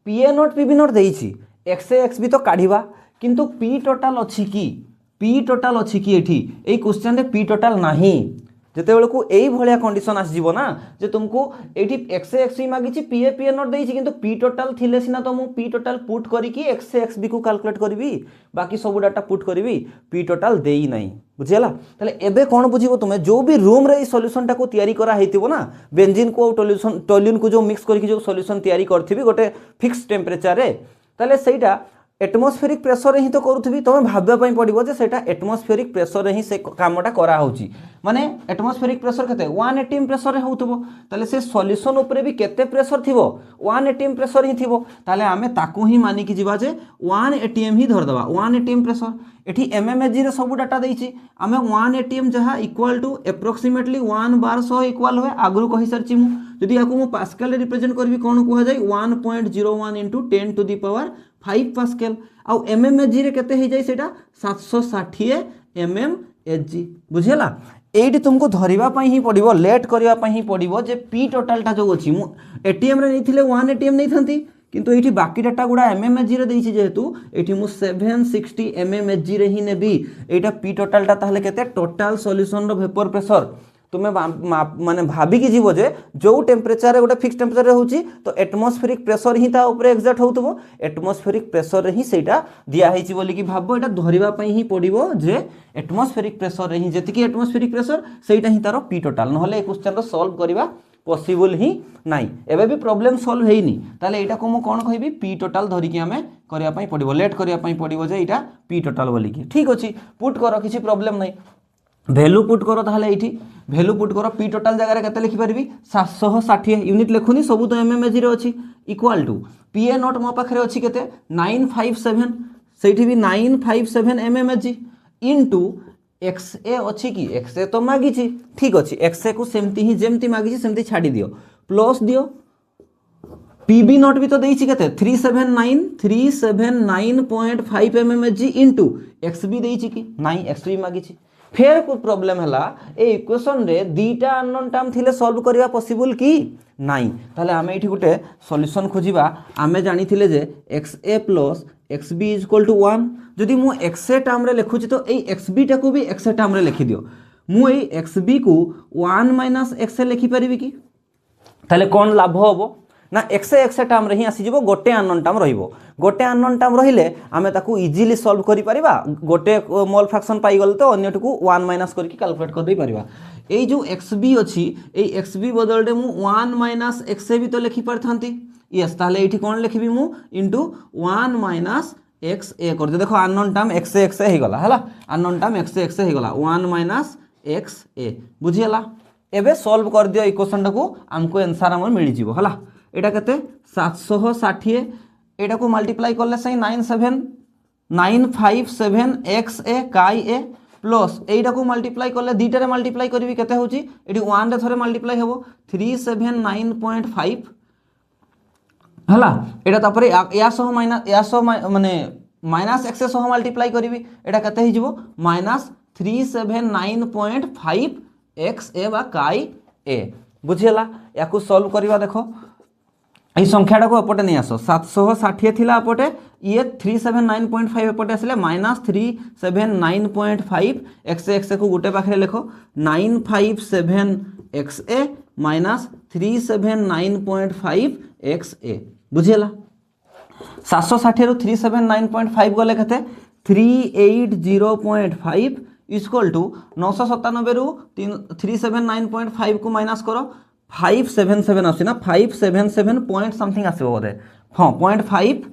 P A naught P B naught देइछि, एक्स ए एक्स बी तो काढिबा, किंतु पी टोटल अछि कि, पी टोटल अछि कि एठी एई क्वेश्चन रे पी टोटल नाही। जेते बेले को एई भलिया कंडीशन आस जीवो ना जे तुमको एठी एक्स ए एक्स बी मागिछि पी ए नॉट देइछि, किंतु पी टोटल थिले सिना तो मु पी टोटल पुट करी कि एक्स ए एक्स बी को कैलकुलेट करबी, बाकी सब डाटा पुट करबी, पी टोटल देई नाही। बुझियला ताले एबे कोन बुझिबो तुमे, जो भी रूम रे सॉल्यूशन टा को तयारी करा हेतिबो ना, बेंजीन को टोल्यून को जो मिक्स करके जो सॉल्यूशन तयारी करथिबी गोटे फिक्स टेम्परेचर रे, ताले सेटा एटमॉस्फेरिक प्रेशर ही तो करूथबी। तुम भाबा पई पड़िबो जे सेटा एटमॉस्फेरिक प्रेशर ही से कामटा करा होची, माने एटमॉस्फेरिक प्रेशर केते 1 atm प्रेशर रे होतबो, ताले से सॉल्यूशन ऊपर भी केते प्रेशर थिबो 1 atm प्रेशर ही थिबो, ताले आमे ताकू ही मानि कि जिबा जे 1 atm ही धर दबा 1 atm प्रेशर। एठी mmHg रे सब डाटा देइछि, आमे 1 atm जहा equal to approximately 1 bar 100 equal होय आगु कहि सरछि मु। जदि याकू मु पास्कल रे रिप्रेजेंट करबी कोन कुहा जाय 1.01 * 10⁵ पास्कल, आउ mmHg रे केते हे जाय सेटा 760 mmHg। बुझियला एठी तुमको धरिबा पई ही पड़िबो, लेट करिबा पई ही पड़िबो जे पी टोटल टा जो अछि मु एटीएम रे नैथिले 1 atm नै थांती, किंतु एठी बाकी डाटा गुडा mmHg रे देइछि, जेहेतु एठी मु 760 mmHg रे ही नेबी। एटा पी टोटल टा ताहले केते टोटल सॉल्यूशन रो वेपर प्रेशर तुम्हें माने भाबी कि जीवो जे जो टेम्परेचर गोटे फिक्स टेम्परेचर रे होची तो एटमॉस्फेरिक प्रेशर ही ता ऊपर एग्जैक्ट होतबो, एटमॉस्फेरिक प्रेशर रे ही सेटा दिया हेची बोली कि भाबो एटा धरिबा पई ही पड़िबो जे एटमॉस्फेरिक प्रेशर रे ही जेतिकी एटमॉस्फेरिक प्रेशर सेटा ही तारो पी टोटल, नहले ए क्वेश्चन रो सॉल्व करबा पॉसिबल ही नाही। एबे भी प्रॉब्लम सॉल्व हेइनी, ताले एटा को मु कोन कहबी पी टोटल धरि कि हमें करिया पई पड़िबो, लेट करिया पई पड़िबो जे एटा पी टोटल बोली कि। ठीक अछि पुट करो किछि प्रॉब्लम नाही, भैल्यू पुट करो ताहले एठी भैल्यू पुट करो पी टोटल जगह रे केते लिखि परबी 760 यूनिट लेखुनी सब तो mmHg रे अछि equal to P A naught मो पाखरे अछि केते 957 सेठी भी 957 mmHg इनटू एक्स ए अछि कि एक्स ए तो मागी छी, ठीक अछि एक्स ए को सेमती ही जेमती मागी छी सेमती छाडी दियो, प्लस दियो पी बी नॉट भी तो देइछि केते 379.5 mmHg इनटू एक्स बी देइछि कि नाही एक्स बी मागी छी। फेर को प्रॉब्लम हला ए इक्वेशन रे दीटा अननोन टर्म थिले सॉल्व करिया पॉसिबल की नाही, ताले आमे एठी गुटे सॉल्यूशन खोजिबा। आमे जानि थिले जे xa plus xb equal to 1, जदि मु xa टर्म रे लिखुछि तो ए xb टा को भी xa टर्म रे लिखि दियो, मु ए xb को 1 - xa लिखि परिबी कि, ताले कोन लाभ होबो ना xa टर्म रे ही आसी जिवो, गोटे अननोन टर्म रहिबो, गोटे अननोन टर्म रहिले आमे ताकू इजीली सॉल्व करि परिबा, गोटे मोल फ्रैक्शन पाई गल तो अन्यटकू 1 माइनस करके कैलकुलेट कर दे परिबा। एई जो xb अछि एई xb बदल रे मु 1 - xa भी तो लिखि परथांती, यस ताले एठी कोन लिखिबी मु इनटू 1 - xa कर दे। देखो अननोन टर्म xa हे गला हला, अननोन टर्म xa हे गला 1 - xa बुझियला। एबे सॉल्व कर दियो इक्वेशन टाको हमको आंसर हमर मिलि जिवो हला। एटा कते 760 एटा को मल्टीप्लाई करले सही 957 xa काई ए प्लस एटा को मल्टीप्लाई करले दीटा रे मल्टीप्लाई करबी केते होची एठी 1 रे थरे मल्टीप्लाई हेबो 379.5 हला। एटा तापरे या सह माने माइनस एक्स सह मल्टीप्लाई करबी एटा केते हि जिवो -379.5 xa बा काई ए बुझियला। याकू सॉल्व करबा देखो এই সংখ্যাটা को अपटे नहीं आसो 760 थिला अपटे ये 379.5 अपटे आसले -379.5 xa को गुटे पाखरे लेखो 957 xa -379.5 xa बुझियला। 760 रु 379.5 गले कते 380.5 इक्वल टू 997 रु 379.5 को माइनस करो 577 आसी ना 577 पॉइंट समथिंग आसीबो बोधे हां 0.5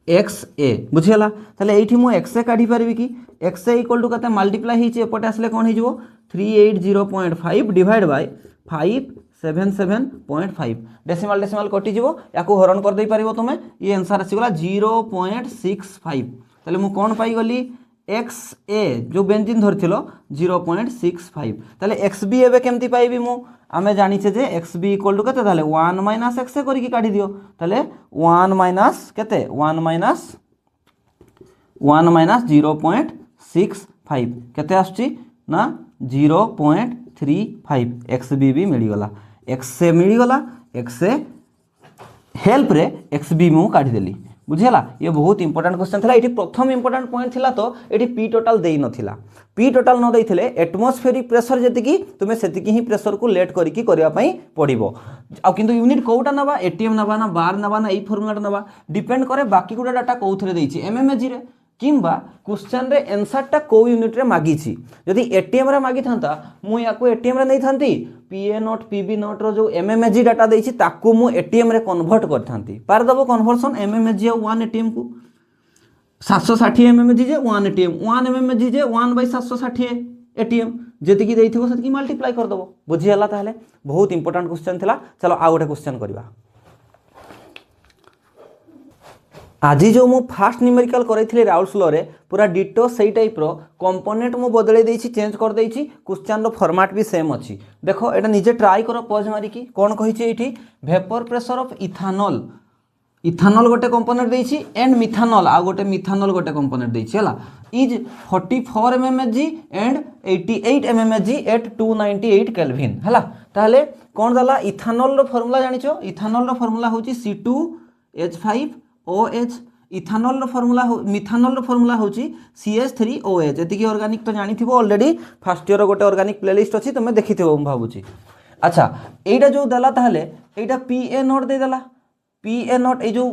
xa बुझियला। ताले एठी मु xa काढी परबी कि xa इक्वल टू कते मल्टीप्लाई हिची एपटे आसले कोन हि जिवो 380.5 डिवाइड बाय 577.5 डेसिमल कटि जिवो याकू हरण कर दे परिबो तुमे ये आंसर आसी गला 0.65 ताले मु कोन पाई गली एक्स ए जो बेंजीन धरथिलो 0.65 ताले एक्स बी एबे केमती पाइबी मु आमे जानिछे जे एक्स बी इक्वल टू केते ताले 1 माइनस एक्स ए करिकी काढी दियो ताले 1 माइनस केते 1 माइनस 0.65 केते आछी ना 0.35 एक्स बी भी मिल गला एक्स से मिल गला एक्स से हेल्प रे एक्स बी मु काढी देली बुझेला ये बहुत इंपोर्टेंट क्वेश्चन थिला एठी प्रथम इंपोर्टेंट पॉइंट थिला तो एठी पी टोटल देई नथिला पी टोटल न देइथिले एटमॉस्फेरिक प्रेशर जतिकी तुमे सेतिकी ही प्रेशर को लेट करिकी करिया पई पड़िबो आ किंतु यूनिट कोउटा नबा एटीएम नबा ना बार नबा ना ई फॉर्मूला नबा डिपेंड करे बाकी गुडा डाटा कोउथरे देइछि एमएमएजी रे किंबा क्वेश्चन रे आंसर टा को यूनिट रे मागी छी यदि एटीएम रे मागी थांता मु याको एटीएम रे नै थांती पीए नॉट पीबी नॉट रो जो एमएमएजी डाटा देइछि ताकू मु एटीएम रे कन्वर्ट कर थांती पार दबो कन्वर्सन एमएमएजी और 1 एटीएम को 760 एमएमएजी जे 1 एटीएम 1 एमएमएजी जे 1/760 एटीएम जेति की देइथिबो सेति की मल्टीप्लाई कर दबो बुझि हला ताहले बहुत इंपोर्टेंट क्वेश्चन थिला चलो आ गोटे क्वेश्चन करबा आज जो मु फास्ट न्यूमेरिकल करैथिले राउल्स लॉ रे पूरा डिटो सेही टाइप रो कंपोनेंट मु बदलै देइछि चेंज कर देइछि क्वेश्चन रो फॉर्मेट भी सेम अछि देखो एटा निजे ट्राई करो पॉज मारी की कोन कहिछि एठी vapour pressure of ethanol ethanol गोटे कंपोनेंट देइछि एंड मिथानॉल आ गोटे मिथानॉल गोटे कंपोनेंट देइछि हला is 44 mmHg and 88 mmHg at 298 kelvin हला ताले कोन दला इथानॉल रो फार्मूला जानिछो इथानॉल रो फार्मूला होछि C2H5OH इथानॉल रो फार्मूला मिथानॉल रो फार्मूला होछि CH3OH एतिकी ऑर्गेनिक तो जानिथिबो ऑलरेडी फर्स्ट ईयर गोटे ऑर्गेनिक प्लेलिस्ट अछि तमे देखिथिबो हम भाबुछि अच्छा एटा जो दला ताले एटा PA नोट दे दला PA नोट ए जो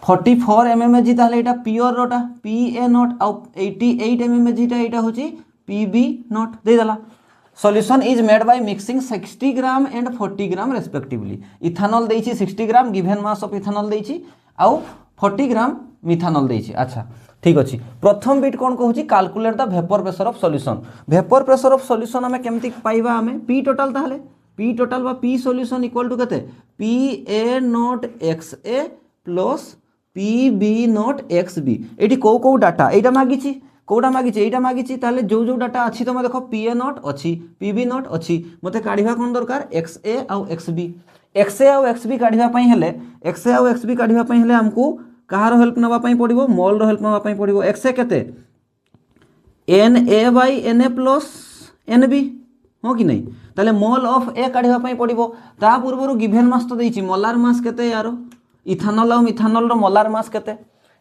44 mmHg ताले एटा प्योर रोटा PA नोट आ 88 mmHg टा एटा होछि PB नोट दे दला solution is made by mixing 60 gram and 40 gram respectively ethanol देइछि 60 gram given mass of ethanol देइछि आउ 40 ग्राम मिथानॉल देइछि अच्छा ठीक अछि प्रथम बिट कोन कहूछि calculate the vapour pressure of solution vapour pressure of solution हमें केमति पाइबा हमें P टोटल ताहले P टोटल बा P सॉल्यूशन इक्वल टू केते PA naught XA plus PB naught XB एठी को डाटा एटा मागिछि कोडा मागिछि एटा मागिछि ताले जो जो डाटा अछि तमे देखो PA नॉट अछि PB नॉट अछि मते काढिबा कोन दरकार XA आउ XB XA आउ XB काढिबा पई हेले XA आउ XB काढिबा पई हेले हमकु कहार हेल्प नबा पई पड़िबो मोल रो हेल्प नबा पई पड़िबो XA केते Na/Na प्लस Nb हो कि नहीं ताले मोल ऑफ A काढिबा पई पड़िबो ता पूर्वरु गिवन मास तो देछि मोलार मास केते यारो इथानॉल और मिथानॉल रो मोलार मास केते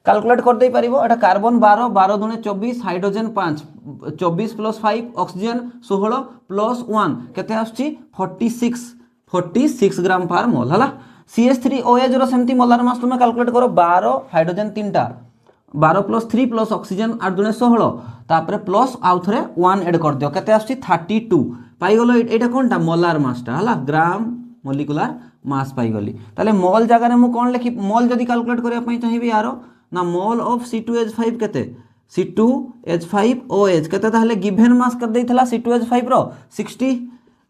कैलकुलेट कर दे पारिबो एटा carbon 12 12 दूने 24 hydrogen 5 24 plus 5 oxygen 16 plus 1 केते आछी 46 ग्राम पर मोल हला CH3OH रो सेमती मोलार मास तुमे कैलकुलेट करो 12 हाइड्रोजन 3टा 12 प्लस 3 प्लस ऑक्सीजन 8 दूने 16 तापरे प्लस आउ थरे 1 ऐड कर दियो केते आछी 32 पाई गलो एटा कोनटा मोलार मासटा हला ग्राम मोलिकुलर मास पाई गली ताले मोल जगह रे मु कोन लिखि मोल जदी कैलकुलेट करिया पई चाहिबी यारो ना मोल ऑफ C2H5 केते C2H5OH केते ताहले गिवन मास कर देइथला C2H5 रो 60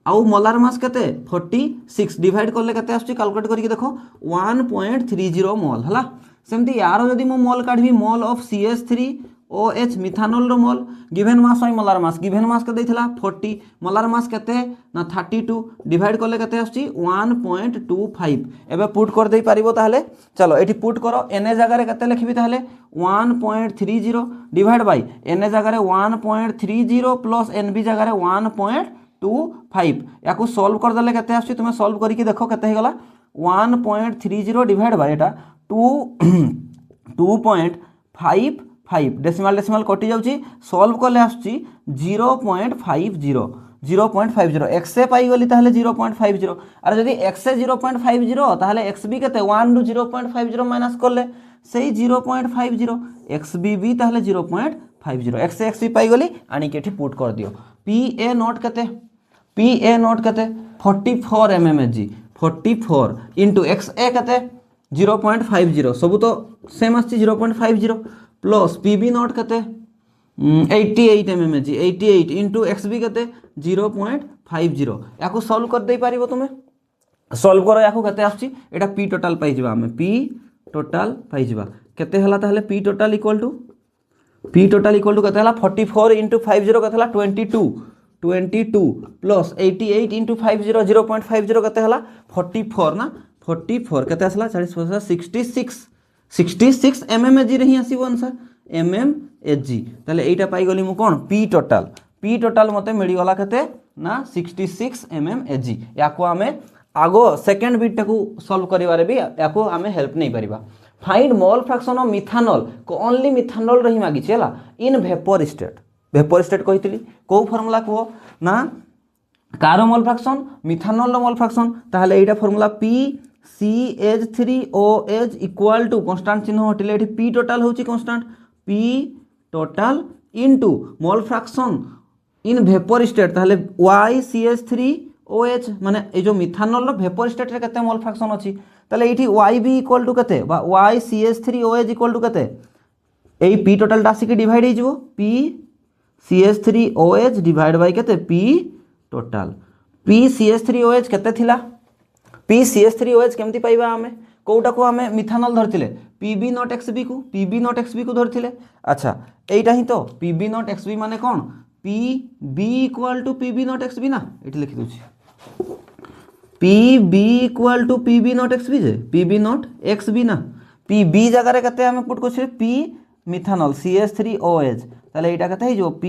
आउ मोलार मास केते 46 डिवाइड करले केते आछी कैलकुलेट करिके देखो 1.30 मोल हला सेमती यारो जदी मु मोल काढबी मोल ऑफ CH3OH मिथानॉल रो मोल गिवन मास और मोलार मास गिवन मास के देइथला 40 मोलार मास केते ना 32 डिवाइड करले केते आछी 1.25 एबे पुट कर देई पारिबो ताहले चलो एठी पुट करो Na जगह रे केते लिखबी ताहले 1.30 डिवाइड बाय Na जगह रे 1.30 प्लस Nb जगह रे 1.25 याकू सॉल्व कर देले केते आछी तुमे सॉल्व करिके देखो केते हे गला 1.30 डिवाइड बाय एटा 2.55 डेसिमल कटि जाउची सॉल्व करले आछी 0.50 XA पाई गली ताहले 0.50 अरे जदी XA 0.50 ताहले XB केते 1 रु 0.50 माइनस करले सेही 0.50 XB भी ताहले 0.50 XA XB पाई गली आनी केठी पुट कर दियो PA नॉट केते 44 mmHg 44 इनटू XA केते 0.50 सब तो सेम आछि 0.50 प्लस PB नॉट केते 88 mmHg 88 इनटू XB केते 0.50 याकू सॉल्व कर दे पारिबो तुमे सॉल्व करो याकू केते आछि एटा P टोटल पाई जिबा हमें P टोटल पाई जिबा केते हला ताहले P total equal to P total equal to केते हला 44 इंटू 50 केते हला 22 प्लस 88 इंटू 50 0.50 केते हला 44 ना 44 केते आसला 40 66 एमएमएजी रे ही आसीबो आंसर एमएमएजी ताले एटा पाई गली मु कोन पी टोटाल मते मिली गला केते ना 66 एमएमएजी याको आमे आगो सेकंड बिट टाकू सॉल्व करिवारे भी याको आमे हेल्प नहीं परिबा find mole fraction of methanol को ओनली मिथानॉल रही मागी छला इन वेपर स्टेट कहितली को फार्मूला को ना कार mole fraction methanol mole fraction ताहले एटा formula P CH3OH equal to constant चिन्ह हटिले एठी पी टोटल होची constant P total into mole fraction in vapour state ताहले YCH3OH माने ए जो मिथानॉल रो वेपर स्टेट रे केते मोल फ्रैक्शन अछि ताले एठी YB इक्वल टू केते बा YCH3OH इक्वल टू केते ए पी टोटल डासी के डिवाइड हे जिवो पी CH3OH डिवाइड बाय केते पी टोटल पी CH3OH केते थिला पी CH3OH केमती पाइबा आमे कोटा को आमे मिथानॉल धरथिले PB0XB को धरथिले अच्छा एटा ही तो PB0XB माने कोन PB इक्वल टू PB0XB ना एठी लिखि दोछि PB इक्वल टू PB0XB जे PB0XB ना PB जगह रे कते हमें पुट करछे P मिथानॉल CH3OH ताले एटा कते जो P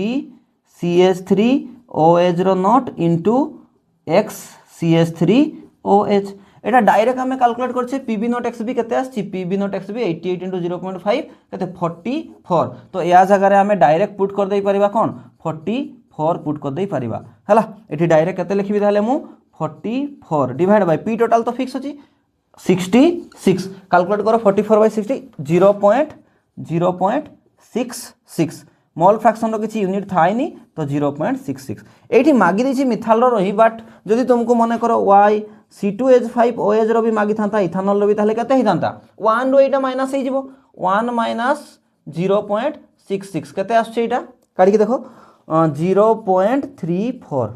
CH3OH रो नॉट इनटू X CH3OH एटा डायरेक्ट हमें कैलकुलेट करछे PB0XB केते आछि PB0XB 88 * 0.5 केते 44 तो या जगह रे हमें डायरेक्ट पुट कर देई परिबा कोन 44 पुट कर देई परिबा हला एठी डायरेक्ट केते लिखिबि ताले मु 44 डिवाइड बाय पी टोटल तो फिक्स अछि 66 कैलकुलेट करो 44 / 60 0.66 मोल फ्रैक्शन रो किछि यूनिट थाई नि तो 0.66 एठी मागी देछि मिथाल रो रही बट जदि तुमको मने करो YC2H5OH रो भी मागी थांता इथानॉल रो भी ताले केते हि थांता 1 रो एटा माइनस हे जिवो 1 - 0.66 केते आछे एटा काडी के देखो 0.34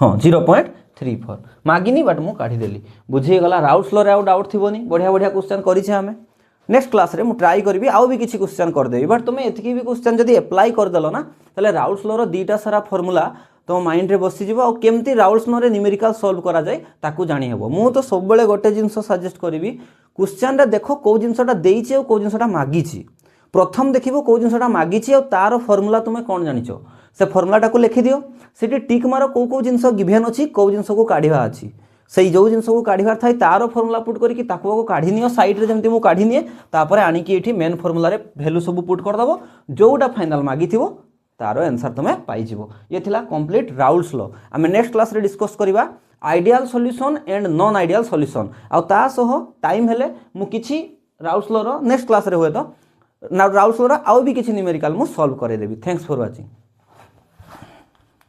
हां 0.34 मागिनी बट मु काढी देली बुझी गला राउट्स लो रे आउ डाउट थिबोनी बढ़िया क्वेश्चन करि छे हमें नेक्स्ट क्लास रे मु ट्राई करबी आउ भी किछि क्वेश्चन कर देबी बट तुमे एतकी भी क्वेश्चन जदी अप्लाई कर देलो ना तले राउट्स लो रो दीटा सारा फार्मूला तो माइंड रे बसि जिवो आ केमती राउट्स लो रे न्यूमेरिकल सॉल्व करा जाय ताकू जानि हेबो मु तो सब बेले गोटे जिंस सजेस्ट करबी क्वेश्चन रे देखो को जिंसटा देइछि आ को जिंसटा मागिछि प्रथम देखिबो को जिंसटा मागिछि आ तार फार्मूला तुमे कोन जानिछो से फार्मूलाटा को लिखि दियो सेठी टिक मारो को जिंस गिवन अछि को जिंस को काढिबा अछि सेई जो जिंस को काढिबार थाई तार फार्मूला पुट करी कि ताको को काढी नियो साइड रे जेमति मु काढी निए तापर आनी कि एठी मेन फार्मूला रे वैल्यू सब पुट कर दबो जोटा फाइनल मागी थिबो तारो आंसर तुमे पाई जिवो ये थिला कंप्लीट राउल्स लॉ आमे नेक्स्ट क्लास रे डिस्कस करिबा ideal solution and non ideal solution आ ता सह टाइम हेले मु किछि राउल्स लॉ रो नेक्स्ट क्लास रे होय तो ना राउल्स लॉ रो आउ भी किछि न्यूमेरिकल मु सॉल्व करे देबी थैंक्स फॉर वाचिंग।